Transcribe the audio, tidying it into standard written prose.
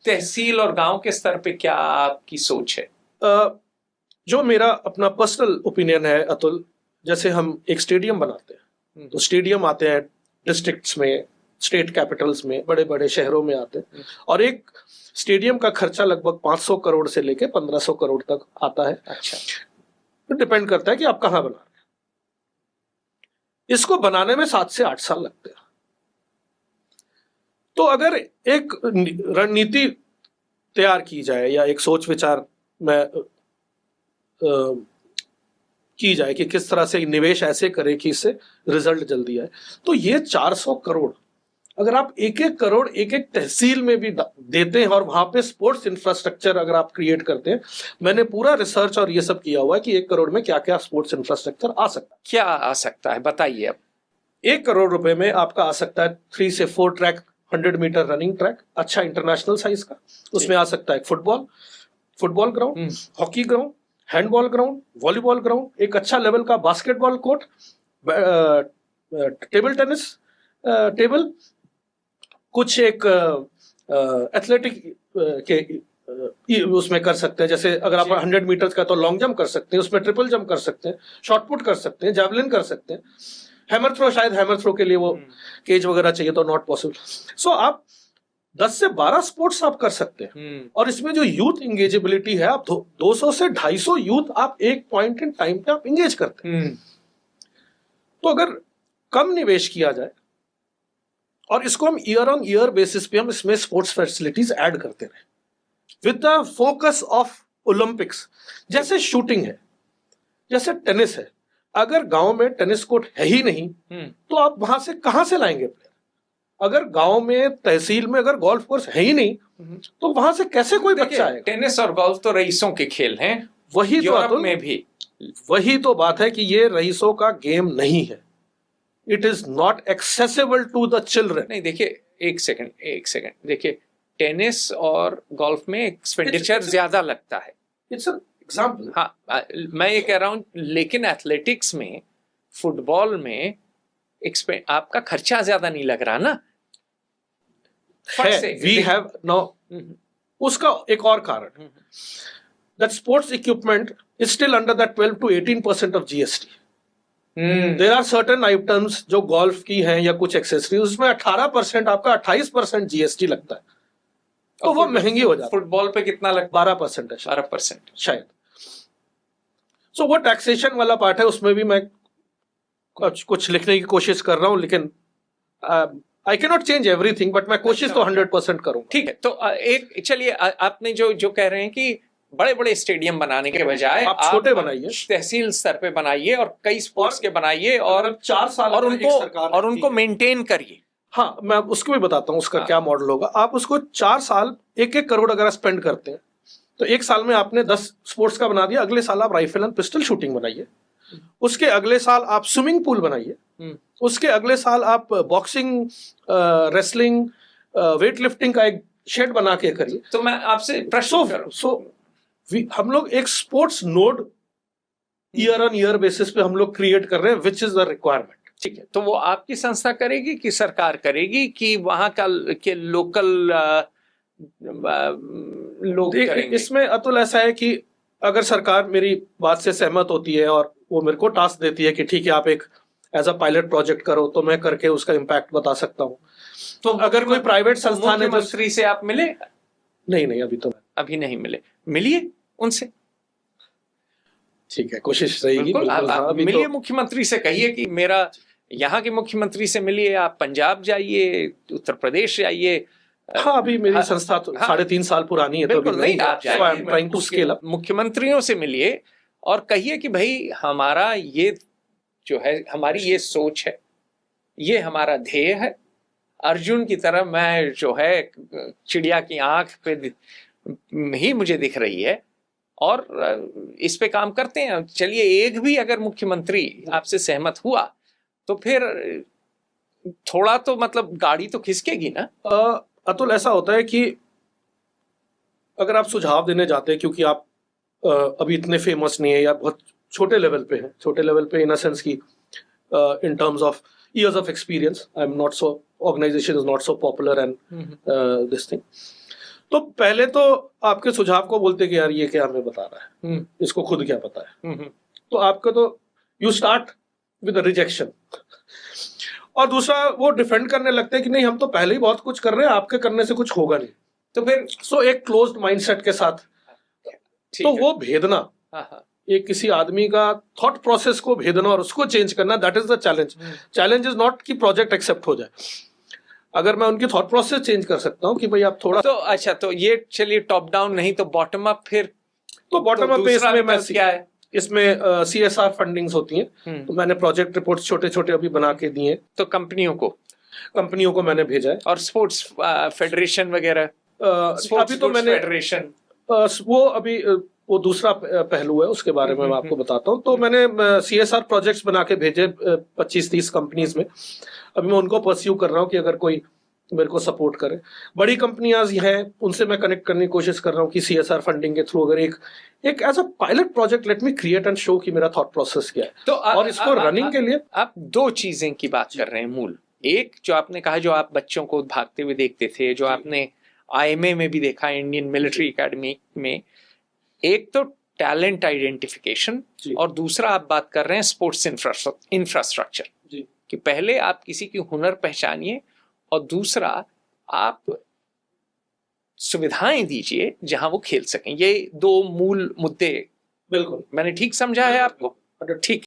तहसील और गांव के स्तर पे क्या आपकी सोच है? जो मेरा अपना पर्सनल ओपिनियन है अतुल, जैसे हम एक स्टेडियम बनाते हैं तो स्टेडियम आते हैं डिस्ट्रिक्ट्स में, स्टेट कैपिटल्स में, बड़े बड़े शहरों में आते हैं, और एक स्टेडियम का खर्चा लगभग 500 करोड़ से लेके 1500 करोड़ तक आता है। अच्छा, तो डिपेंड करता है कि आप कहां बना रहे हैं। इसको बनाने में 7 से 8 साल लगते हैं। तो अगर एक रणनीति तैयार की जाए या एक सोच विचार में की जाए कि किस तरह से निवेश ऐसे करें कि इससे रिजल्ट जल्दी आए, तो ये 400 करोड़ अगर आप एक एक करोड़ एक एक तहसील में भी देते हैं और वहां पे स्पोर्ट्स इंफ्रास्ट्रक्चर अगर आप क्रिएट करते हैं, मैंने पूरा रिसर्च और ये सब किया हुआ है कि 1 करोड़ में क्या क्या स्पोर्ट्स इंफ्रास्ट्रक्चर आ सकता है। क्या आ सकता है बताइए। अब 1 करोड़ रुपए में आपका आ सकता है 3 से 4 ट्रैक 100 मीटर रनिंग ट्रैक, अच्छा इंटरनेशनल साइज का। उसमें आ सकता है football ground, hockey ground, handball ground, volleyball ground, एक अच्छा लेवल का basketball court, table tennis table, कुछ एक एथलेटिक के उसमें कर सकते हैं। जैसे अगर आप 100 मीटर्स का तो लॉन्ग जंप कर सकते हैं, उसमें ट्रिपल जंप कर सकते हैं, शॉर्ट पुट कर सकते हैं, जैवलिन कर सकते हैं, हैमर थ्रो, शायद हैमर थ्रो के लिए वो केज वगैरह चाहिए तो नॉट पॉसिबल। सो आप 10 से 12 स्पोर्ट्स आप कर सकते हैं। और इसमें जो यूथ इंगेजेबिलिटी है, आप 200 से 250 यूथ आप एक पॉइंट इन टाइम पे आप इंगेज करते हैं। तो अगर कम निवेश किया जाए और इसको हम ईयर ऑन ईयर बेसिस पे हम इसमें स्पोर्ट्स फैसिलिटीज ऐड करते रहे with the focus of Olympics, जैसे शूटिंग है, जैसे टेनिस है। अगर गांव में टेनिस कोर्ट है ही नहीं तो आप वहां से कहां से लाएंगे प्लेयर? अगर गांव में तहसील में अगर गोल्फ कोर्स है ही नहीं तो वहां से कैसे कोई बच्चा आएगा? टेनिस और गोल्फ तो रईसों के खेल हैं। वही तो यूरोप में भी वही तो बात है कि ये रईसों का गेम नहीं है। It is not accessible to the children. नहीं, देखिए एक सेकंड देखिए, टेनिस और गोल्फ में एक्सपेंडिचर ज्यादा लगता है। It's an example. हाँ, मैं ये कह रहा हूँ, लेकिन एथलेटिक्स में, फुटबॉल में आपका खर्चा ज्यादा नहीं लग रहा ना। वी हैव नो, उसका एक और कारण that sports equipment is still under that 12 to 18% of GST. There are certain items जो गोल्फ की हैं या कुछ एक्सेसरीज, उसमें 18% आपका 28% जीएसटी लगता है, तो वो महंगी हो जाती है। फुटबॉल पे कितना लगता है? 12% है, 12% शायद। सो वो टैक्सेशन वाला पार्ट है, उसमें भी मैं कुछ लिखने की कोशिश कर रहा हूं, लेकिन I can not change everything, but मैं कोशिश तो 100% करूंगा। ठीक है, तो एक चलिए, आपने जो कह रहे हैं कि बड़े बड़े स्टेडियम बनाने के बजाय आप छोटे बनाइए, तहसील स्तर पे बनाइए और कई स्पोर्ट्स के बनाइए, और 4 साल और उनको मेंटेन करिए। हाँ, मैं उसको भी बताता हूँ उसका क्या मॉडल होगा। आप उसको 4 साल 1-1 करोड़ अगर स्पेंड करते हैं तो 1 साल में आपने 10 स्पोर्ट्स का बना दिया। अगले साल आप राइफल एंड पिस्टल शूटिंग बनाइए, उसके अगले साल आप स्विमिंग पूल बनाइए, उसके अगले साल आप बॉक्सिंग, रेसलिंग, वेट लिफ्टिंग का एक शेड बना के करिए। तो मैं आपसे प्रश्न करूं, हम लोग एक sports node year on year basis पे हम लोग क्रिएट कर रहे हैं, विच इज द रिक्वायरमेंट। ठीक है, तो वो आपकी संस्था करेगी कि सरकार करेगी कि वहां का के लोकल लोग करेंगे? इसमें अतुल ऐसा है कि अगर सरकार मेरी बात से सहमत होती है और वो मेरे को टास्क देती है कि ठीक है आप एक एज अ पायलट प्रोजेक्ट करो, तो मैं करके उसका इम्पैक्ट बता सकता हूँ। तो अगर कोई प्राइवेट संस्थान है, मुख्यमंत्री से आप मिले? नहीं, अभी नहीं मिले, मिलिए उनसे। ठीक है, कोशिश रहेगी। मिलिए मुख्यमंत्री से, कहिए कि मेरा यहाँ के मुख्यमंत्री से मिलिए, आप पंजाब जाइए, उत्तर प्रदेश जाइए। हाँ, अभी मेरी संस्था तो 3.5 साल पुरानी है, तो अभी नहीं, आप ट्राइंग टू स्केल अप। मुख्यमंत्रियों से मिलिए और कहिए कि भाई हमारा ये जो है, हमारी ये सोच है, ये हमारा ध्येय है। अर्जुन की तरह मैं जो है चिड़िया की आंख पे ही मुझे दिख रही है और इस पे काम करते हैं। चलिए, एक भी अगर मुख्यमंत्री आपसे सहमत हुआ तो फिर थोड़ा तो मतलब गाड़ी तो खिसकेगी ना। अतुल, ऐसा होता है कि अगर आप सुझाव देने जाते हैं, क्योंकि आप अभी इतने फेमस नहीं है या बहुत छोटे लेवल पे हैं, छोटे लेवल पे इन अ सेंस की in terms of years of experience, I'm not so, organization is not so popular and this thing. तो पहले तो आपके सुझाव को बोलते कि यार ये क्या हमें बता रहा है, इसको खुद क्या पता है। तो आपका तो यू स्टार्ट विद रिजेक्शन, और दूसरा वो डिफेंड करने लगते हैं कि नहीं हम तो पहले ही बहुत कुछ कर रहे हैं, आपके करने से कुछ होगा नहीं। तो फिर एक क्लोज्ड माइंडसेट के साथ तो वो भेदना, एक किसी आदमी का थॉट प्रोसेस को भेदना और उसको चेंज करना, that is the challenge. Challenge is not कि प्रोजेक्ट एक्सेप्ट हो जाए, अगर मैं उनकी थॉट प्रोसेस चेंज कर सकता हूँ कि भाई आप थोड़ा तो अच्छा, तो ये चलिए टॉप डाउन नहीं तो बॉटम अप, फिर तो बॉटम अप पे इसमें मैं क्या है, इसमें CSR फंडिंग्स होती हैं, तो मैंने प्रोजेक्ट रिपोर्ट छोटे छोटे अभी बना के दिए, तो कंपनियों को मैंने भेजा है। और स्पोर्ट्स फेडरेशन वगैरह, अभी तो मैंने फेडरेशन वो अभी वो दूसरा पहलू है, उसके बारे में मैं आपको बताता हूँ। तो मैंने CSR प्रोजेक्ट्स बना के भेजे 25-30 कंपनीज में। अभी मैं उनको परस्यू कर रहा हूँ कि अगर कोई मेरे को सपोर्ट करे। बड़ी कंपनियां हैं उनसे मैं कनेक्ट करने की कोशिश कर रहा हूँ कि CSR फंडिंग के थ्रू अगर एक as a pilot project let me create and show कि मेरा थॉट प्रोसेस क्या है। तो और इसको रनिंग के लिए आप दो चीजें की बात कर रहे हैं मूल। एक जो आपने कहा, जो आप बच्चों को भागते हुए देखते थे, जो आपने IMA में भी देखा, इंडियन मिलिट्री एकेडमी में, एक तो टैलेंट आइडेंटिफिकेशन, और दूसरा आप बात कर रहे हैं स्पोर्ट्स इंफ्रास्ट्रक्चर कि पहले आप किसी की हुनर पहचानिए और दूसरा आप सुविधाएं दीजिए जहां वो खेल सकें। ये दो मूल मुद्दे। बिल्कुल, मैंने ठीक समझा है आपको? ठीक।